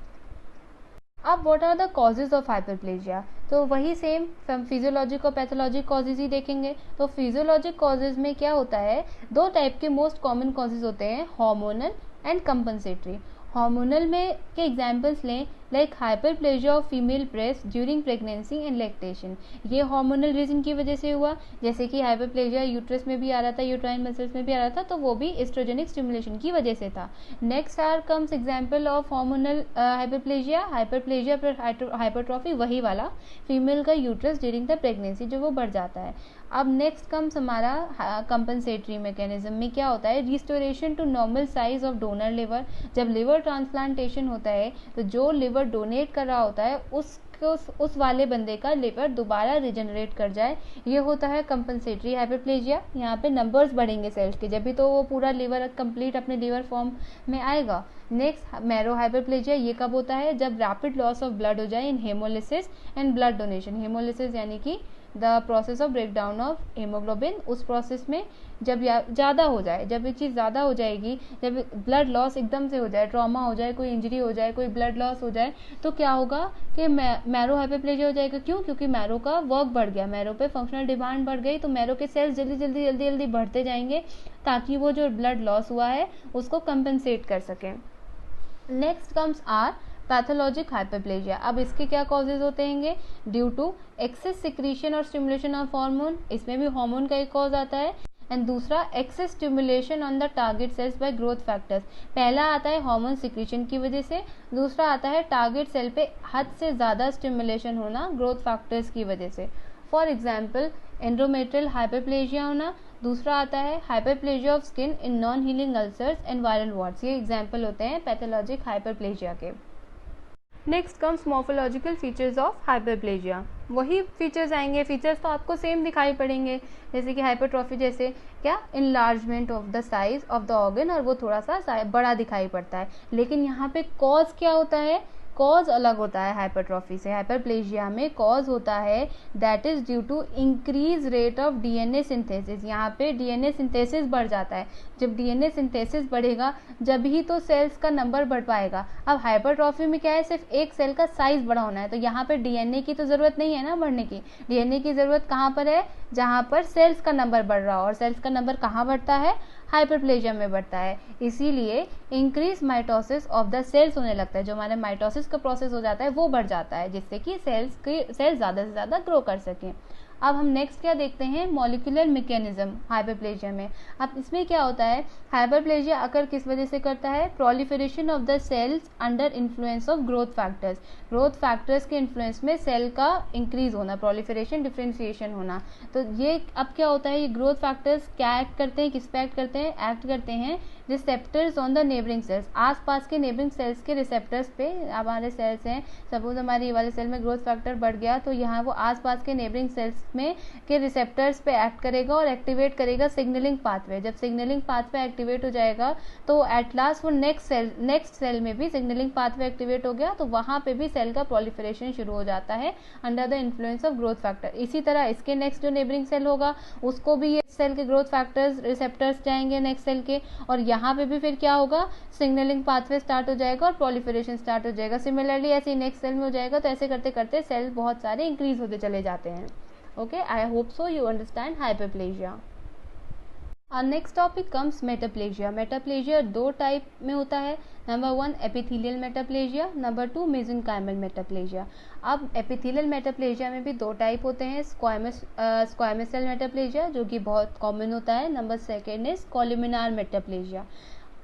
अब what are the causes of hyperplasia, तो वही सेम फिजियोलॉजिक और पैथोलॉजिक कॉजेज ही देखेंगे. तो फिजियोलॉजिक कॉजेज में क्या होता है, दो टाइप के मोस्ट कॉमन कॉजेज होते हैं, हार्मोनल एंड कंपनसेटरी. हार्मोनल में के एग्जाम्पल्स लें like hyperplasia of female breast during pregnancy and lactation. ये हार्मोनल रीजन की वजह से हुआ, जैसे कि हाइपरप्लेजिया यूट्रस में भी आ रहा था, यूट्राइन मसल्स में भी आ रहा था, तो वो भी एस्ट्रोजेनिक स्टिमुलेशन की वजह से था. Next are comes example of hormonal hyperplasia पर हाइपरट्रॉफी, वही वाला फीमेल का यूट्रस ड्यूरिंग द प्रेगनेंसी जो वो बढ़ जाता है. अब नेक्स्ट कम्स हमारा कंपनसेटरी मैकेनिज्म में क्या होता है, restoration to normal size of donor liver. जब लिवर ट्रांसप्लांटेशन होता है तो जो लिवर डोनेट कर रहा होता है उस वाले बंदे का लिवर दोबारा रिजनरेट कर जाए, ये होता है कंपनसेटरी हाइपरप्लेजिया. यहाँ पे नंबर्स बढ़ेंगे सेल्स के, जब भी तो वो पूरा लिवर कंप्लीट अपने लिवर फॉर्म में आएगा. नेक्स्ट मैरो हाइपरप्लेजिया, ये कब होता है, जब रैपिड लॉस ऑफ ब्लड हो जाए in haemolysis and blood donation. Haemolysis यानी कि the process of break down of haemoglobin, उस प्रोसेस में जब ज़्यादा हो जाए, जब ये चीज़ ज़्यादा हो जाएगी, जब ब्लड लॉस एकदम से हो जाए, ट्रॉमा हो जाए, कोई इंजरी हो जाए, कोई ब्लड लॉस हो जाए, तो क्या होगा कि मैरो हाइपरप्लेजिया हो जाएगा. क्यों, क्योंकि मैरो का वर्क बढ़ गया, मैरो पे फंक्शनल डिमांड बढ़ गई, तो मैरो के सेल्स जल्दी बढ़ते जाएंगे ताकि वो जो ब्लड लॉस हुआ है उसको कंपनसेट कर सकें. Next comes are pathologic hyperplasia, अब इसके क्या कॉजेज होते हैं? ड्यू टू एक्सेस सिक्रीशन और स्टिमुलेशन ऑफ हार्मोन, इसमें भी हार्मोन का एक कॉज आता है। एंड दूसरा excess stimulation on the target cells by growth factors, पहला आता है हार्मोन सिक्रीशन की वजह से, दूसरा आता है टारगेट सेल पे हद से ज़्यादा स्टिमुलेशन होना ग्रोथ फैक्टर्स की वजह से। फॉर एग्जाम्पल एंड्रोमेट्रियल हाइपरप्लेजिया होना, दूसरा आता है hyperplasia of skin in non healing ulcers and viral wards, ये एग्जाम्पल होते हैं पैथोलॉजिक हाइपरप्लेजिया के। Next comes morphological features of hyperplasia, वही फीचर्स आएंगे, फीचर्स तो आपको सेम दिखाई पड़ेंगे, जैसे कि हाइपरट्रॉफी, जैसे क्या enlargement of the size of the organ, और वो थोड़ा सा बड़ा दिखाई पड़ता है। लेकिन यहाँ पे कॉज क्या होता है? कॉज अलग होता है हाइपरट्रॉफी से। हाइपरप्लेजिया में कॉज होता है that is due to increase rate of DNA synthesis, यहाँ पे डीएनए सिंथेसिस बढ़ जाता है। जब डीएनए सिंथेसिस बढ़ेगा जब ही तो सेल्स का नंबर बढ़ पाएगा। अब हाइपरट्रॉफी में क्या है, सिर्फ एक सेल का साइज बड़ा होना है, तो यहाँ पे डीएनए की तो जरूरत नहीं है ना बढ़ने की। डीएनए की जरूरत कहाँ पर है? जहाँ पर सेल्स का नंबर बढ़ रहा हो, और सेल्स का नंबर कहाँ बढ़ता है? हाइपरप्लेजिया में बढ़ता है। इसीलिए increase mitosis of the cells होने लगता है, जो हमारे माइटोसिस का प्रोसेस हो जाता है वो बढ़ जाता है, जिससे कि सेल्स ज़्यादा से ज़्यादा ग्रो कर सकें। अब हम नेक्स्ट क्या देखते हैं? मॉलिक्यूलर मैकेनिज्म हाइपरप्लेजिया में। अब इसमें क्या होता है? हाइपरप्लेजिया अकर किस वजह से करता है? Proliferation of the sales under influence of growth factors, growth factors के इन्फ्लुएंस में सेल का इंक्रीज होना, प्रोलिफरेशन डिफ्रेंशिएशन होना। तो ये अब क्या होता है? ये ग्रोथ फैक्टर्स क्या एक्ट करते हैं, किस पे एक्ट करते हैं? एक्ट करते हैं receptors on the neighbouring cells, आसपास के नेबरिंग सेल्स के रिसेप्टर्स पे। हमारे सेल्स हैं, सपोज हमारे ये वाले सेल में ग्रोथ फैक्टर बढ़ गया, तो यहाँ वो आसपास के नेबरिंग सेल्स में के रिसेप्टर्स पे एक्ट करेगा और एक्टिवेट करेगा सिग्नलिंग पाथवे। जब सिग्नलिंग पाथवे एक्टिवेट हो जाएगा तो एट लास्ट वो नेक्स्ट सेल में भी सिग्नलिंग पाथवे एक्टिवेट हो गया, तो वहाँ पे भी सेल का प्रोलिफरेशन शुरू हो जाता है under the influence of growth factor. इसी तरह इसके नेक्स्ट जो नेबरिंग सेल होगा उसको भी ये सेल के ग्रोथ फैक्टर्स रिसेप्टर्स जाएंगे नेक्स्ट सेल के, और यहाँ पे भी फिर क्या होगा? सिग्नलिंग पाथवे स्टार्ट हो जाएगा और प्रोलिफरेशन स्टार्ट हो जाएगा। सिमिलरली ऐसे नेक्स्ट सेल में हो जाएगा, तो ऐसे करते करते सेल बहुत सारे इंक्रीज होते चले जाते हैं। Okay, I hope so you understand hyperplasia. और next topic comes metaplasia. Metaplasia दो टाइप में होता है, number 1 epithelial metaplasia, number 2 mesenchymal metaplasia. अब एपिथेलियल मेटाप्लेजिया में भी दो टाइप होते हैं, स्क्वामस सेल मेटाप्लेजिया जो कि बहुत कॉमन होता है, number 2 is columnar metaplasia.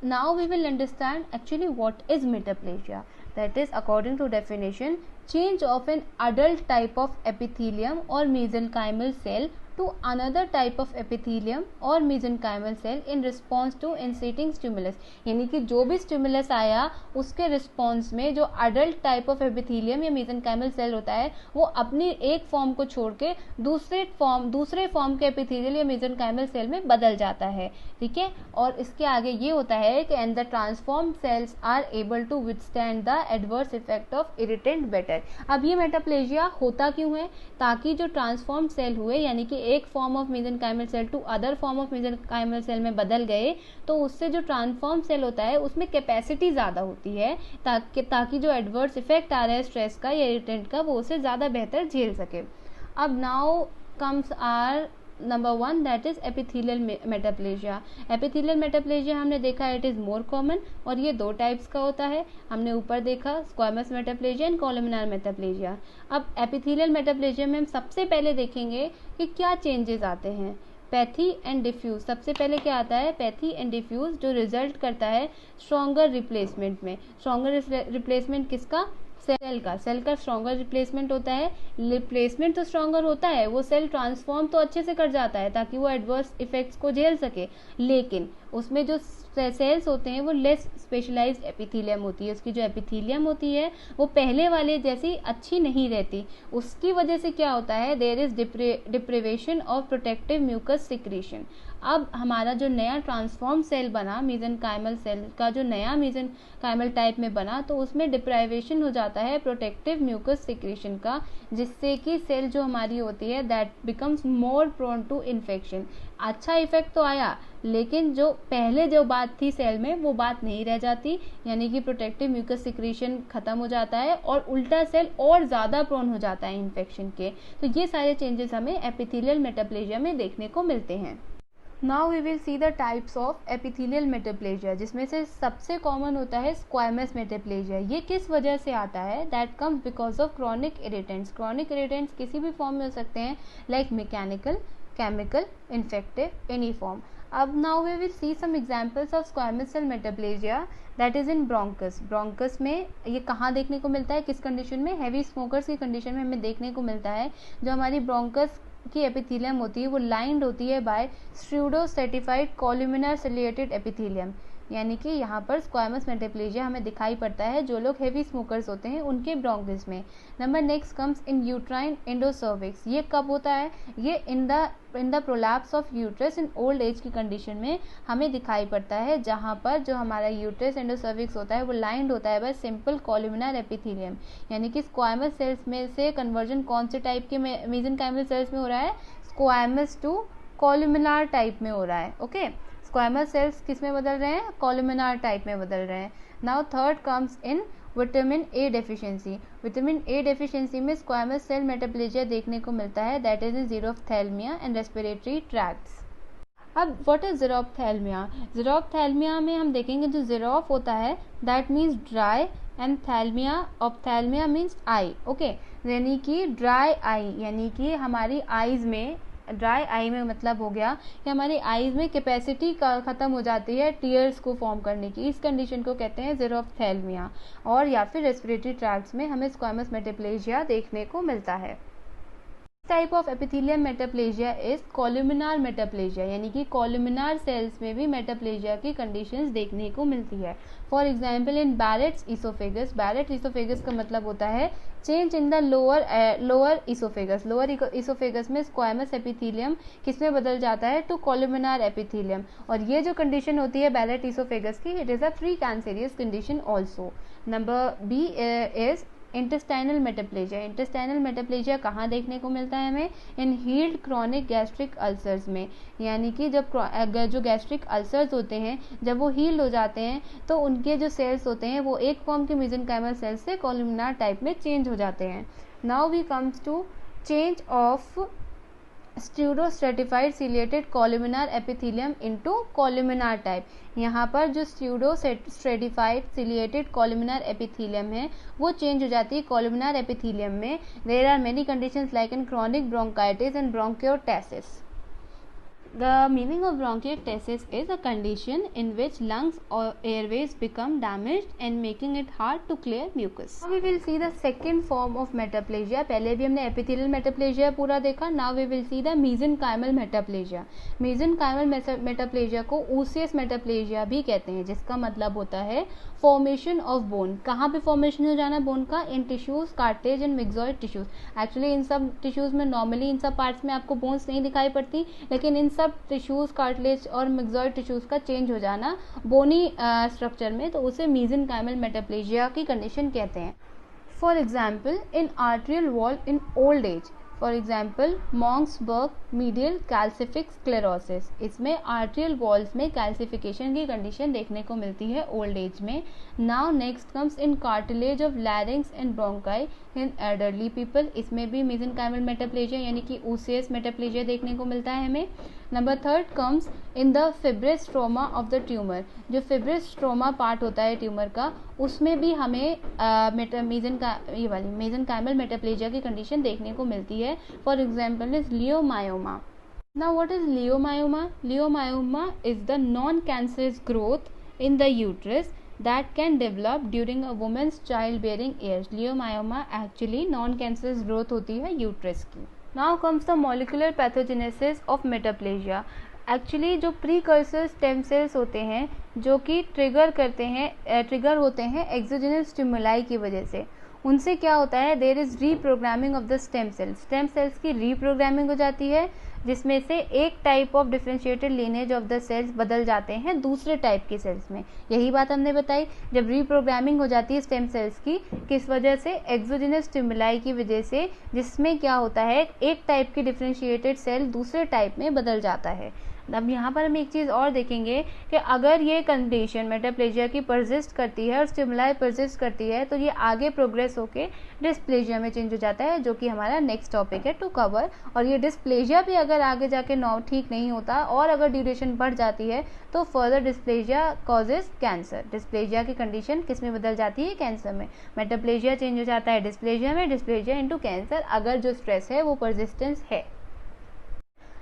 Now we will understand actually what is metaplasia. That is, according to definition, change of an adult type of epithelium or mesenchymal cell to another type of epithelium or mesenchymal cell in response to inciting stimulus, यानी कि जो भी stimulus आया उसके response में जो adult type of epithelium या mesenchymal cell होता है वो अपनी एक फॉर्म को छोड़ के दूसरे फॉर्म के एपिथेलियल या मेसेनकाइमल सेल में बदल जाता है। ठीक है, और इसके आगे ये होता है कि and the transform cells are able to withstand the adverse effect of irritant better. अब ये मेटाप्लेजिया होता क्यों है? ताकि जो ट्रांसफॉर्म सेल हुए, यानी कि एक form of mesenchymal cell to other form of mesenchymal cell में बदल गए, तो उससे जो ट्रांसफॉर्म सेल होता है उसमें कैपेसिटी ज़्यादा होती है ताकि जो एडवर्स इफेक्ट आ रहा है स्ट्रेस का या इरिटेंट का वो उसे ज़्यादा बेहतर झेल सके। अब now comes are number 1 that is epithelial metaplasia. Epithelial metaplasia हमने देखा इट इज मोर कॉमन, और ये दो टाइप्स का होता है। हमने ऊपर देखा स्क्वामस मेटाप्लेजिया एंड कोलुमिनार मेटाप्लेजिया। अब एपिथेलियल मेटाप्लेजिया में हम सबसे पहले देखेंगे कि क्या चेंजेस आते हैं। पैथी एंड डिफ्यूज, सबसे पहले क्या आता है? पैथी एंड डिफ्यूज, जो रिजल्ट करता है स्ट्रॉन्गर रिप्लेसमेंट में। स्ट्रॉन्गर रिप्लेसमेंट किसका? सेल का स्ट्रॉन्गर रिप्लेसमेंट होता है। रिप्लेसमेंट तो स्ट्रॉन्गर होता है, वो सेल ट्रांसफॉर्म तो अच्छे से कर जाता है ताकि वो एडवर्स इफेक्ट्स को झेल सके, लेकिन उसमें जो सेल्स होते हैं वो लेस स्पेशलाइज्ड एपिथेलियम होती है। उसकी जो एपिथेलियम होती है वो पहले वाले जैसी अच्छी नहीं रहती। उसकी वजह से क्या होता है? There is deprivation of protective mucous secretion. अब हमारा जो नया ट्रांसफॉर्म सेल बना, मेसेनकाइमल सेल का जो नया मेसेनकाइमल टाइप में बना, तो उसमें डिप्राइवेशन हो जाता है प्रोटेक्टिव म्यूकस सिक्रीशन का, जिससे कि सेल जो हमारी होती है that becomes more prone to infection. अच्छा इफेक्ट तो आया, लेकिन जो पहले जो बात थी सेल में वो बात नहीं रह जाती, यानी कि प्रोटेक्टिव म्यूकस सिक्रीशन खत्म हो जाता है और उल्टा सेल और ज़्यादा प्रोन हो जाता है इन्फेक्शन के। तो ये सारे चेंजेस हमें एपिथेलियल मेटाप्लेजिया में देखने को मिलते हैं। Now we will see the types of epithelial metaplasia, जिसमें से सबसे कॉमन होता है स्क्वामस मेटाप्लेजिया। ये किस वजह से आता है? That comes because of chronic irritants. Chronic irritants किसी भी फॉर्म में हो सकते हैं, like mechanical, chemical, infective, any form. अब now we will see some examples of squamous cell metaplasia that is in bronchus. Bronchus में ये कहाँ देखने को मिलता है, किस कंडीशन में? हैवी स्मोकर्स की कंडीशन में हमें देखने को मिलता है। जो हमारी ब्रोंकस की एपिथेलियम होती है वो लाइंड होती है by pseudostratified columnar ciliated epithelium, यानी कि यहाँ पर स्क्वामस मेटाप्लेजिया हमें दिखाई पड़ता है जो लोग हेवी स्मोकर्स होते हैं उनके ब्रोंकस में। नंबर नेक्स्ट कम्स इन यूट्राइन एंडोसर्विक्स। ये कब होता है? ये in the prolapse of uterus in old as की कंडीशन में हमें दिखाई पड़ता है, जहाँ पर जो हमारा यूट्रस एंडोसर्विक्स होता है वो लाइंड होता है बाय सिंपल कॉलुमिनर एपिथेलियम। यानी कि स्क्वामस सेल्स में से कन्वर्जन कौन से टाइप के मेसेनकाइमल सेल्स में हो रहा है? स्क्वामस टू कॉलुमिनर टाइप में हो रहा है। ओके, स्क्वामस सेल्स किस में बदल रहे हैं? कॉलुमिनर टाइप में बदल रहे हैं। Now third comes in vitamin A deficiency. Vitamin A deficiency में स्क्वामस सेल मेटाप्लेजिया देखने को मिलता है, that is in xerophthalmia and respiratory tracts. अब व्हाट इज ज़ीरोफ्थैल्मिया? ज़ीरोफ्थैल्मिया में हम देखेंगे जो ज़ीरोफ होता है that means dry and thalmia, ophthalmia means eye. Okay, यानी कि ड्राई आई, यानी कि हमारी आईज में, ड्राई आई में मतलब हो गया कि हमारी आईज में कैपेसिटी ख़त्म हो जाती है टीयर्स को फॉर्म करने की। इस कंडीशन को कहते हैं ज़ीरोफ्थैल्मिया। और या फिर रेस्पिरेटरी ट्रैक्ट्स में हमें स्क्वामस मेटाप्लेजिया देखने को मिलता है। Type of epithelium metaplasia is columnar metaplasia, यानी कि कॉलुमिनर सेल्स में भी मेटाप्लेजिया की कंडीशंस देखने को मिलती है। For example in Barrett's oesophagus. Barrett oesophagus का मतलब होता है change in the lower oesophagus. Lower oesophagus में स्क्वामस एपिथेलियम किसमें बदल जाता है? To columnar epithelium. और ये जो कंडीशन होती है बैरेट ईसोफेगस की, it is a precancerous condition also. Number B is intestinal metaplasia. Intestinal metaplasia कहाँ देखने को मिलता है हमें? In healed chronic gastric ulcers में, यानी कि जब जो गैस्ट्रिक अल्सर्स होते हैं जब वो हील्ड हो जाते हैं तो उनके जो सेल्स होते हैं वो एक फॉर्म के मेसेनकाइमल सेल्स से कॉलुमिनर टाइप में चेंज हो जाते हैं। Now we comes to change of pseudostratified ciliated columnar epithelium into columnar type. यहाँ पर जो pseudostratified ciliated columnar epithelium है वो चेंज हो जाती है कॉलुमिनर एपिथेलियम में। There are many conditions like in chronic bronchitis and bronchiectasis. The meaning of bronchiectasis is a condition in which lungs or airways become damaged and making it hard to clear mucus. Now we will see the second form of metaplasia. पहले भी हमने epithelial metaplasia पूरा देखा. Now we will see the mesenchymal metaplasia. mesenchymal metaplasia को osseous metaplasia भी कहते हैं, जिसका मतलब होता है फॉर्मेशन ऑफ बोन। कहाँ पे फॉर्मेशन हो जाना है बोन का? In tissues, cartilage and myxoid tissues. Actually इन सब टिश्यूज में नॉर्मली इन सब पार्ट्स में आपको बोन्स नहीं दिखाई पड़ती, लेकिन इन सब टिश्यूज, कार्टिलेज और मिक्सॉइड टिश्यूज का चेंज हो जाना बोनी स्ट्रक्चर में, तो उसे मेसेनकाइमल मेटाप्लेजिया की कंडीशन कहते हैं। For example in arterial wall in old age, for example Monckeberg medial calcific sclerosis. इसमें आर्टरियल वॉल्स में कैल्सिफिकेशन की कंडीशन देखने को मिलती है ओल्ड एज में। Now next comes in cartilage of larynx and bronchi in elderly people. इसमें भी मेसेनकाइमल मेटाप्लेजिया यानी कि ओसियस मेटाप्लेजिया देखने को मिलता है हमें। Number third comes in the fibrous stroma of the tumour. जो फिब्रिस स्ट्रोमा पार्ट होता है ट्यूमर का, उसमें भी हमें मेसेनकाइमल मेटाप्लेजिया की कंडीशन देखने को मिलती है। For example is leiomyoma. Now what is leiomyoma? Leiomyoma is the non cancerous growth in the uterus that can develop during a woman's childbearing years. Leiomyoma actually non-cancerous growth होती है uterus की। Now comes the molecular pathogenesis of metaplasia. Actually जो precursor stem cells होते हैं जो कि trigger होते हैं एक्सोजेनस स्टिमुलाई की वजह से, उनसे क्या होता है? There is reprogramming of the stem cells. Stem cells की रीप्रोग्रामिंग हो जाती है, जिसमें से एक type of differentiated lineage of the cells बदल जाते हैं दूसरे टाइप के सेल्स में। यही बात हमने बताई, जब रीप्रोग्रामिंग हो जाती है स्टेम सेल्स की, किस वजह से? एक्सोजेनस स्टिमुलाई की वजह से, जिसमें क्या होता है एक टाइप की डिफरेंशिएटेड सेल दूसरे टाइप में बदल जाता है। अब यहाँ पर हम एक चीज़ और देखेंगे कि अगर ये कंडीशन मेटाप्लेजिया की परसिस्ट करती है और स्टिमुलाई परसिस्ट करती है तो ये आगे प्रोग्रेस होके डिस्प्लेजिया में चेंज हो जाता है, जो कि हमारा नेक्स्ट टॉपिक है टू कवर। और ये डिस्प्लेजिया भी अगर आगे जाके ठीक नहीं होता और अगर ड्यूरेशन बढ़ जाती है तो further dysplasia causes cancer. Dysplasia की कंडीशन किस में बदल जाती है? कैंसर में। मेटाप्लेजिया चेंज हो जाता है डिस्प्लेजिया में, डिस्प्लेजिया इनटू कैंसर अगर जो स्ट्रेस है वो परसिस्टेंस है।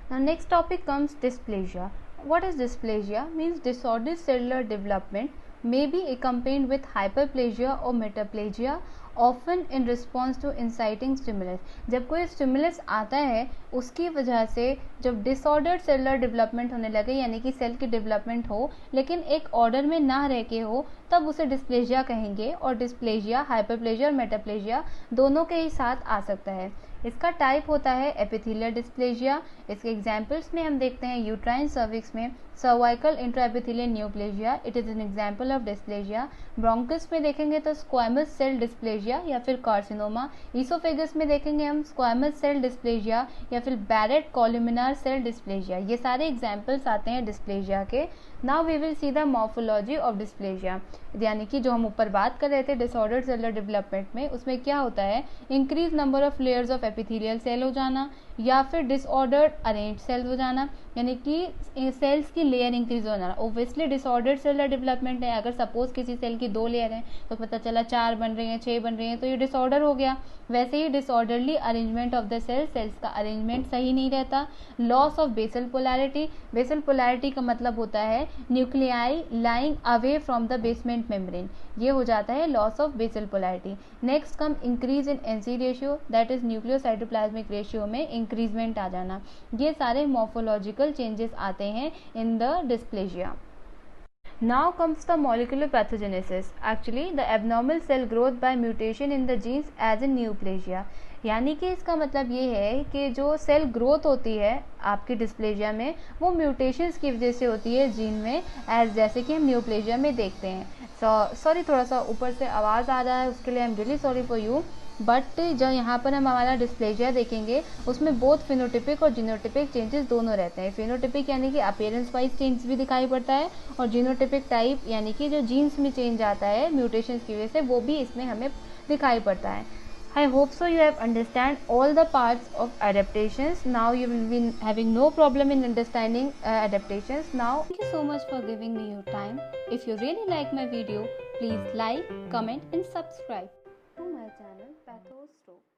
Now next topic comes dysplasia. What is dysplasia? Means disordered cellular development may be accompanied with hyperplasia or metaplasia, often in response to inciting stimulus. जब कोई stimulus आता है उसकी वजह से जब डिसऑर्डर्ड सेलुलर डेवलपमेंट होने लगे, यानी कि सेल की डेवलपमेंट हो लेकिन एक ऑर्डर में ना रह के हो, तब उसे डिस्प्लेजिया कहेंगे। और डिस्प्लेजिया हाइपरप्लेजिया और मेटाप्लेजिया दोनों के ही साथ आ सकता है। इसका टाइप होता है एपिथेलियल डिस्प्लेजिया। इसके एग्जांपल्स में हम देखते हैं यूट्राइन सर्विक्स में cervical intraepithelial neoplasia, it is an example of dysplasia. Bronchus में देखेंगे तो स्क्वामस सेल डिस्प्लेजिया या फिर कार्सिनोमा। ईसोफेगस में देखेंगे हम स्क्वामस सेल डिस्प्लेजिया या फिर बैरेट कॉलुमिनार सेल डिस्प्लेजिया। ये सारे एग्जांपल्स आते हैं डिस्प्लेजिया के। Now we will see the morphology of dysplasia, यानी कि जो हम ऊपर बात कर रहे थे डिसऑर्डर्ड सेलुलर डेवलपमेंट में, उसमें क्या होता है? Increase number of layers of epithelial cell हो जाना या फिर डिसऑर्डर्ड अरेंज सेल्स हो जाना, यानी कि सेल्स की लेयर इंक्रीज हो जाना। ओब्वियसली डिसऑर्डर्ड सेलुलर डेवलपमेंट है, अगर सपोज किसी सेल की 2 लेयर है तो पता चला 4 बन रही हैं, 6 बन रही हैं, तो ये डिसऑर्डर हो गया। वैसे ही disorderly arrangement of the cells का अरेंजमेंट सही नहीं रहता। Loss of basal polarity, basal polarity का मतलब होता है nuclei lying away from the basement membrane, ये हो जाता है loss of basal polarity. Next come increase in NC ratio, that is nucleocytoplasmic ratio में इंक्रीजमेंट आ जाना। ये सारे मॉर्फोलॉजिकल चेंजेस आते हैं in the dysplasia. Now comes the molecular pathogenesis. Actually, the abnormal cell growth by mutation in the genes as in neoplasia. यानी कि इसका मतलब ये है कि जो सेल ग्रोथ होती है आपकी डिस्प्लेजिया में वो म्यूटेशंस की वजह से होती है जीन में, एज जैसे कि हम न्यूप्लेजिया में देखते हैं। सॉरी थोड़ा सा ऊपर से आवाज़ आ रहा है, उसके लिए I am really sorry for you. But जो यहाँ पर हम हमारा डिस्प्लेजिया देखेंगे उसमें बोथ फिनोटिपिक और जीनोटिपिक चेंजेस दोनों रहते हैं। फिनोटिपिक यानी कि अपीयरेंस वाइज चेंज भी दिखाई पड़ता है, और जीनोटिपिक टाइप यानी कि जो जीन्स में चेंज आता है म्यूटेशंस की वजह से, वो भी इसमें हमें दिखाई पड़ता है। I hope so you have understand all the parts of adaptations. Now you will be having no problem in understanding adaptations. Now thank you so much for giving me your time. If you really like my video, please like, comment and subscribe to my channel Pathostroke.